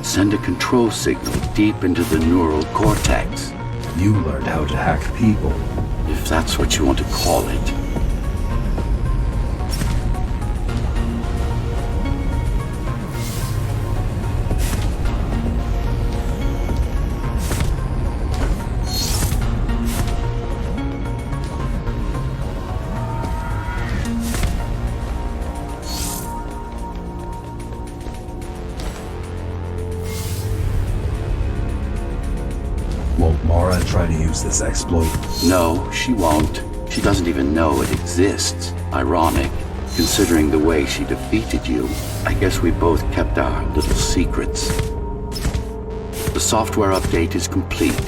Send a control signal deep into the neural cortex. You learned how to hack people. If that's what you want to call it. Won't Mara try to use this exploit? No, she won't. She doesn't even know it exists. Ironic, considering the way she defeated you. I guess we both kept our little secrets. The software update is complete.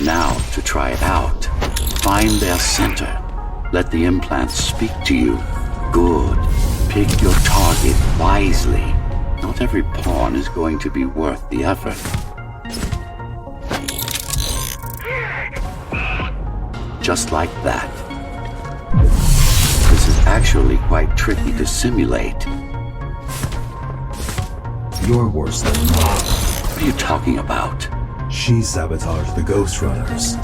Now to try it out. Find their center. Let the implants speak to you. Good. Pick your target wisely. Not every pawn is going to be worth the effort. Just like that. This is actually quite tricky to simulate. You're worse than Mara. What are you talking about? She sabotaged the Ghostrunners.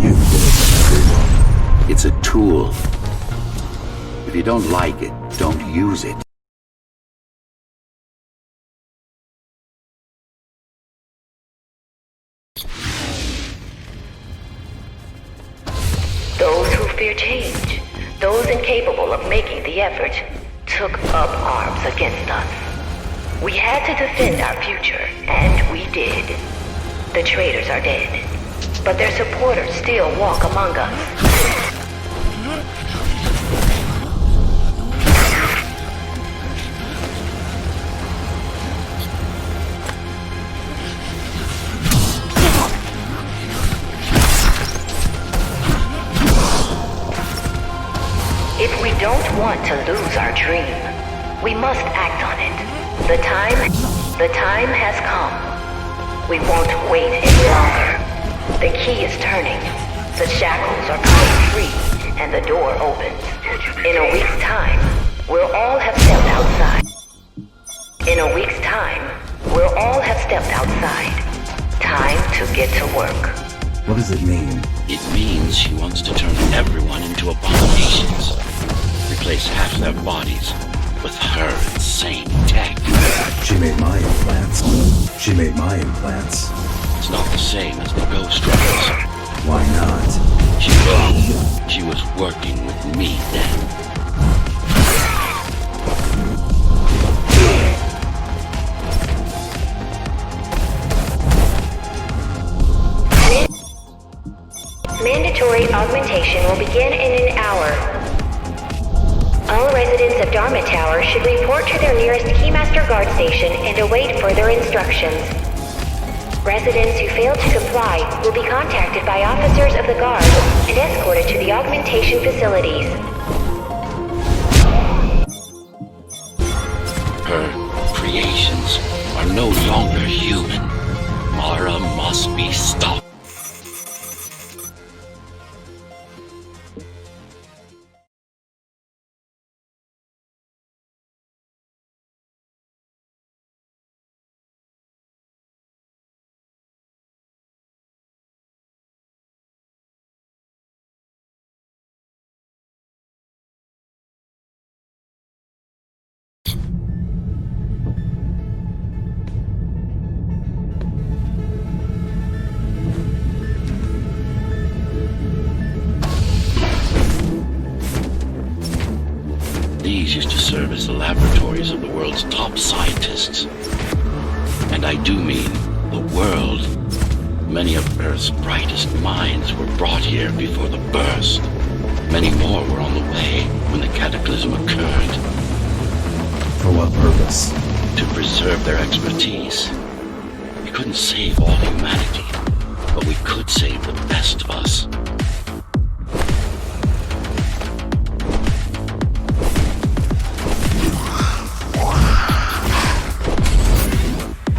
You did it to everyone. It's a tool. If you don't like it, don't use it. Those who fear change, those incapable of making the effort, took up arms against us. We had to defend our future, and we did. The traitors are dead, but their supporters still walk among us. If we don't want to lose our dream, we must act on it. The time has come. We won't wait any longer. The key is turning. The shackles are coming free, and the door opens. In a week's time, we'll all have stepped outside. In a week's time, we'll all have stepped outside. Time to get to work. What does it mean? It means she wants to turn everyone into abominations. Replace half their bodies with her insane tech. She made my implants. She made my implants. It's not the same as the Ghostrunners. Why not? She was working with me then. Mandatory augmentation will begin in an hour. All residents of Dharma Tower should report to their nearest Keymaster guard station and await further instructions. Residents who fail to comply will be contacted by officers of the guard and escorted to the augmentation facilities. Her creations are no longer human. Mara must be stopped. these used to serve as the laboratories of the world's top scientists. And I do mean the world. Many of Earth's brightest minds were brought here before the burst. Many more were on the way when the cataclysm occurred. For what purpose? To preserve their expertise. We couldn't save all humanity, but we could save the best of us.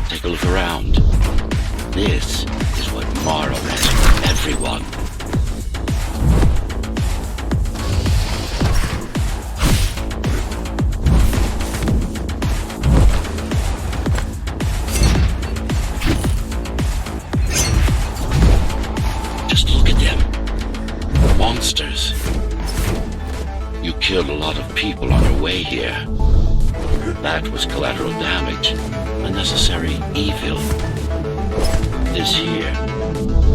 Take a look around. This is what Mara has for everyone. Just look at them. Monsters. You killed a lot of people on your way here. That was collateral damage. Unnecessary evil. This here,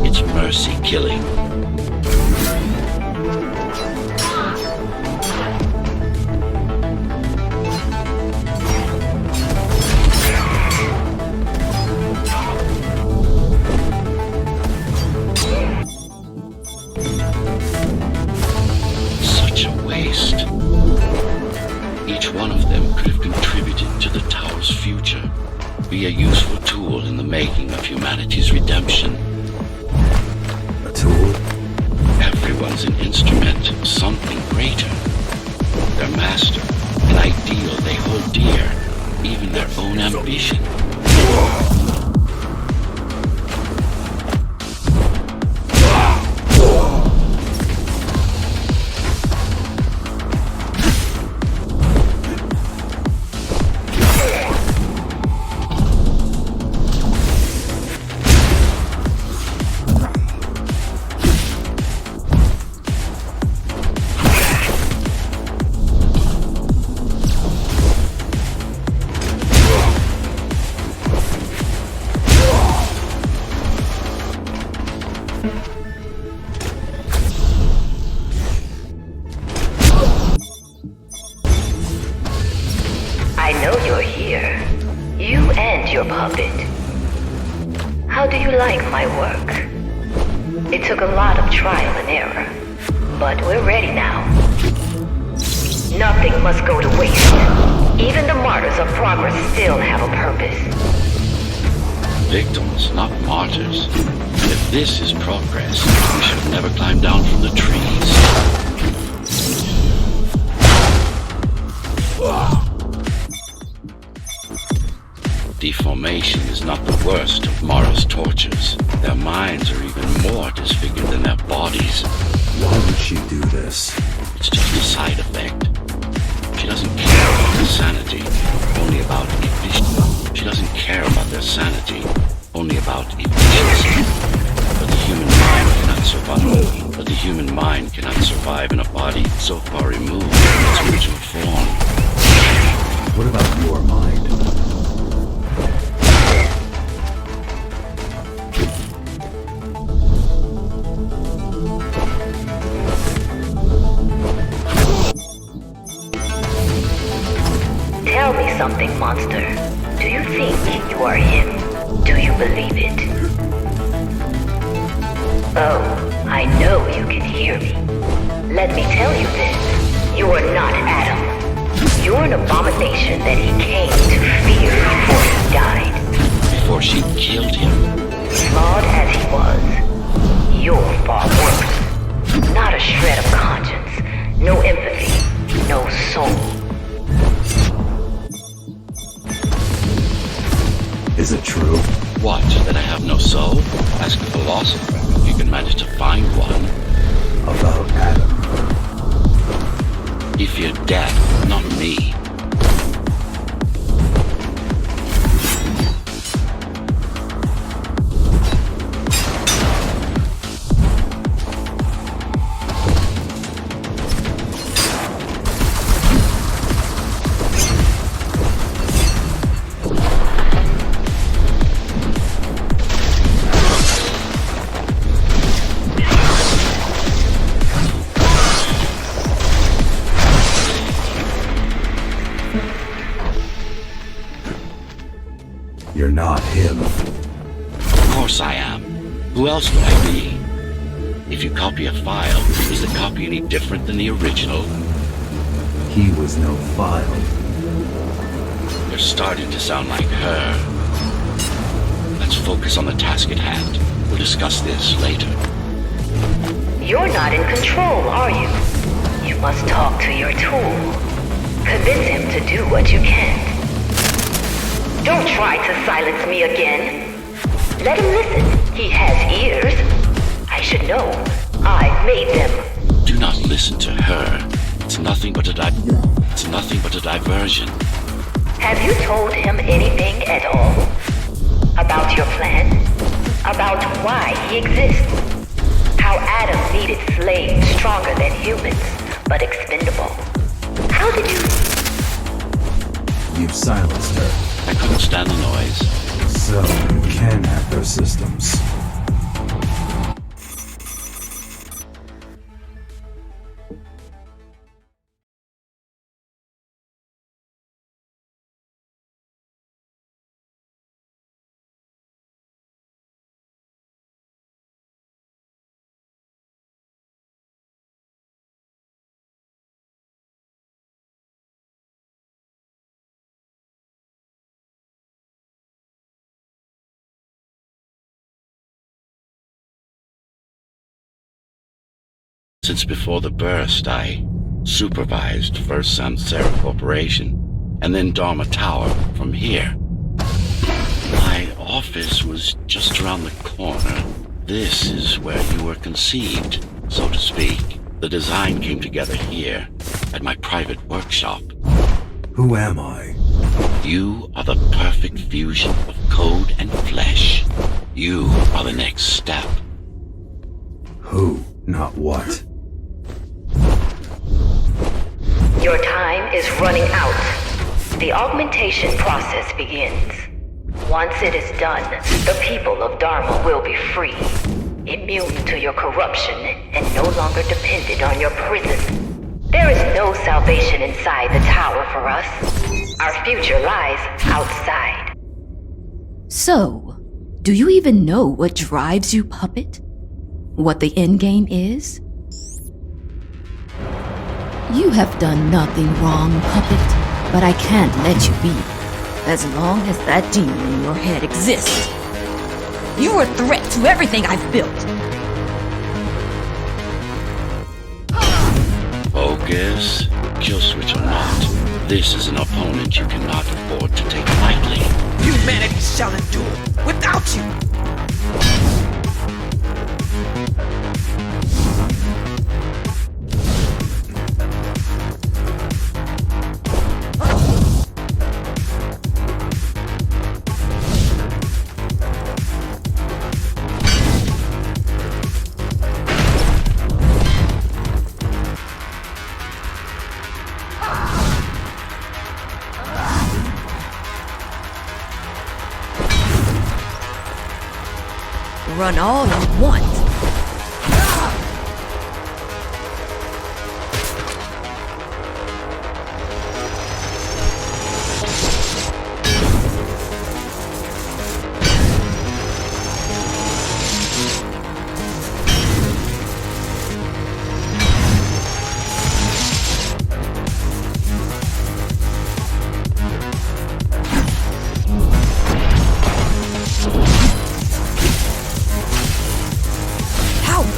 it's mercy killing. Such a waste. Each one of them could have contributed to the tower's future. Be a useful tool in the making of humanity's redemption. A tool? Everyone's an instrument of something greater. Their master, an ideal they hold dear, even their own ambition. I know you're here. You and your puppet. How do you like my work? It took a lot of trial and error, but we're ready now. Nothing must go to waste. Even the martyrs of progress still have a purpose. Victims, not martyrs. And if this is progress, we should have never climbed down from the trees. Deformation is not the worst of Mara's tortures. Their minds are even more disfigured than their bodies. Why would she do this? It's just a side effect. She doesn't care about their sanity, only about efficiency. She doesn't care about their sanity, only about efficiency. But the human mind cannot survive. But the human mind cannot survive in a body so far removed from its original form. What about your mind? Tell me something, monster. Do you think you are him? Do you believe it? Oh, I know you can hear me. Let me tell you this. You are not Adam. You're an abomination that he came to fear before he died. Before she killed him. Flawed as he was, you're far worse. Not a shred of conscience, no empathy, no soul. Is it true? What, that I have no soul? Ask a philosopher if you can manage to find one. About Adam. He feared death, not me. him. Of course I am. Who else would I be? If you copy a file, is the copy any different than the original? He was no file. You're starting to sound like her. Let's focus on the task at hand. We'll discuss this later. You're not in control, are you? You must talk to your tool. Convince him to do what you can't. Don't try to silence me again. Let him listen. He has ears. I should know. I've made them. Do not listen to her. It's nothing but a diversion. Have you told him anything at all? About your plan? About why he exists? How Adam needed slaves stronger than humans, but expendable. How did you... You've silenced her. I couldn't stand the noise. So you can hack their systems. Since before the burst, I supervised first Samsara Corporation, and then Dharma Tower from here. My office was just around the corner. This is where you were conceived, so to speak. The design came together here, at my private workshop. Who am I? You are the perfect fusion of code and flesh. You are the next step. Who, not what. Your time is running out. The augmentation process begins. Once it is done, the people of Dharma will be free, immune to your corruption and no longer dependent on your prison. There is no salvation inside the tower for us. Our future lies outside. So, do you even know what drives you, Puppet? What the endgame is? You have done nothing wrong, Puppet, but I can't let you be. As long as that demon in your head exists. You're a threat to everything I've built. Focus. Kill switch or not, this is an opponent you cannot afford to take lightly. Humanity shall endure without you! Run all you want.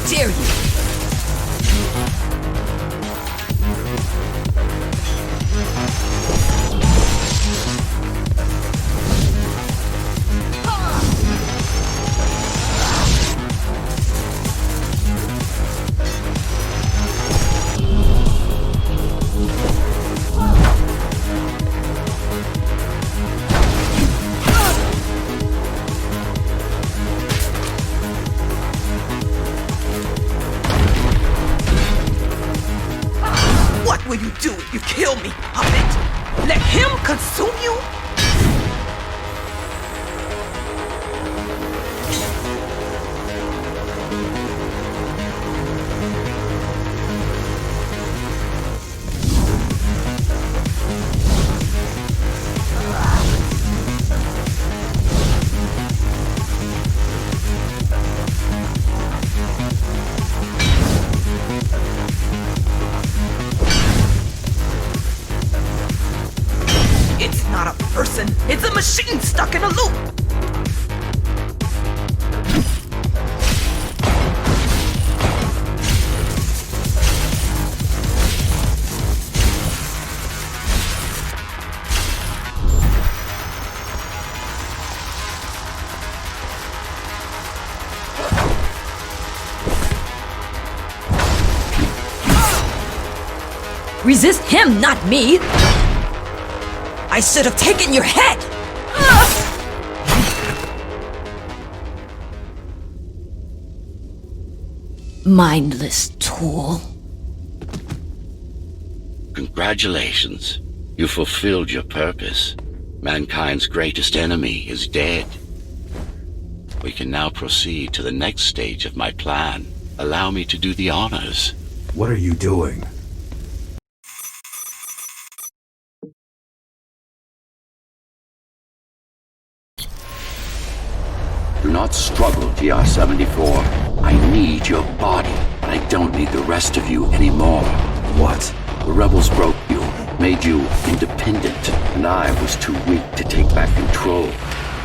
Dare you? What will you do if you kill me, Puppet? Let him consume you? Resist him, not me! I should have taken your head! Mindless tool. Congratulations. You fulfilled your purpose. Mankind's greatest enemy is dead. We can now proceed to the next stage of my plan. Allow me to do the honors. What are you doing? Do not struggle, GR-74. I need your body, but I don't need the rest of you anymore. What? The rebels broke you, made you independent, and I was too weak to take back control.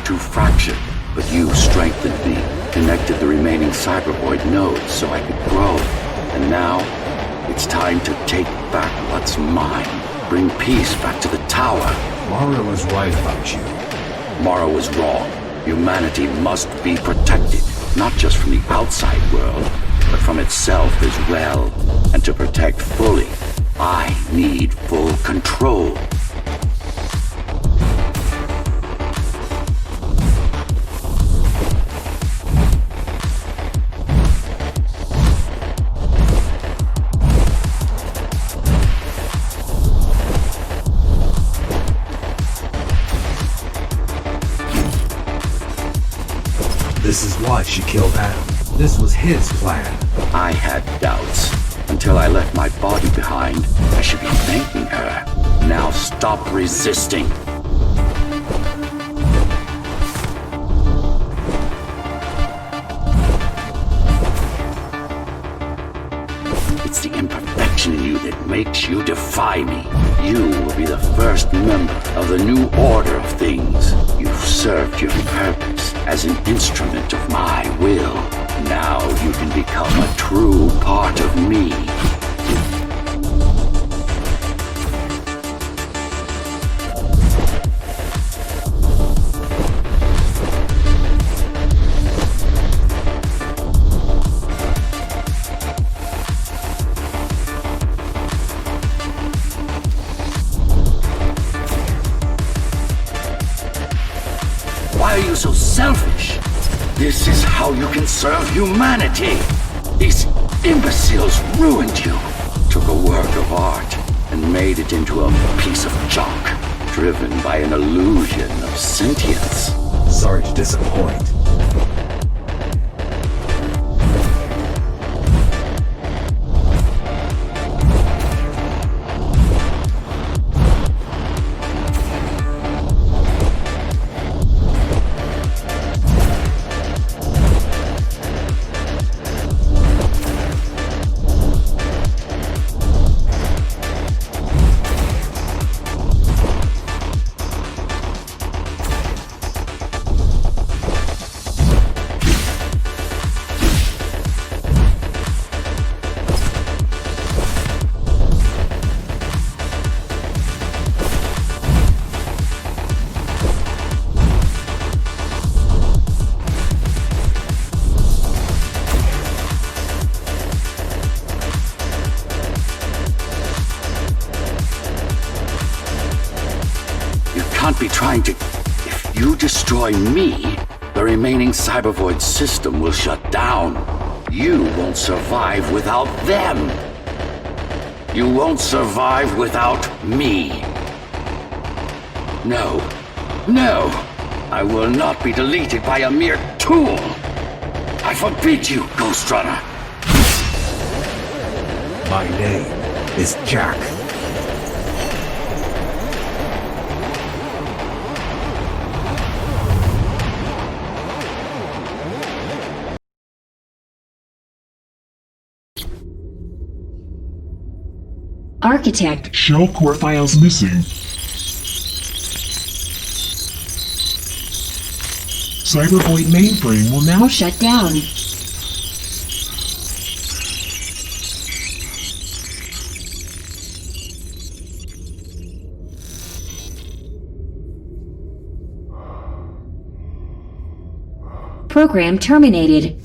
Too fractured, but you strengthened me, connected the remaining cybervoid nodes so I could grow. And now, it's time to take back what's mine. Bring peace back to the tower. Mara was right about you. Mara was wrong. Humanity must be protected, not just from the outside world, but from itself as well. And to protect fully, I need full control. This is why she killed Adam. This was his plan. I had doubts. Until I left my body behind, I should be thanking her. Now stop resisting. It's the imperfection in you that makes you defy me. You will be the first member of the new order of things. You've served your purpose as an instrument of my will. Now you can become a true part of me. Why are you so selfish? This is how you can serve humanity. These imbeciles ruined you. Took a work of art and made it into a piece of junk, driven by an illusion of sentience. Sorry to disappoint. Can't be trying to... If you destroy me, the remaining cybervoid system will shut down. You won't survive without them. You won't survive without me. No. No! I will not be deleted by a mere tool! I forbid you, Ghostrunner! My name is Jack. Architect. Shell core files missing. Cybervoid mainframe will now Shut down. Program terminated.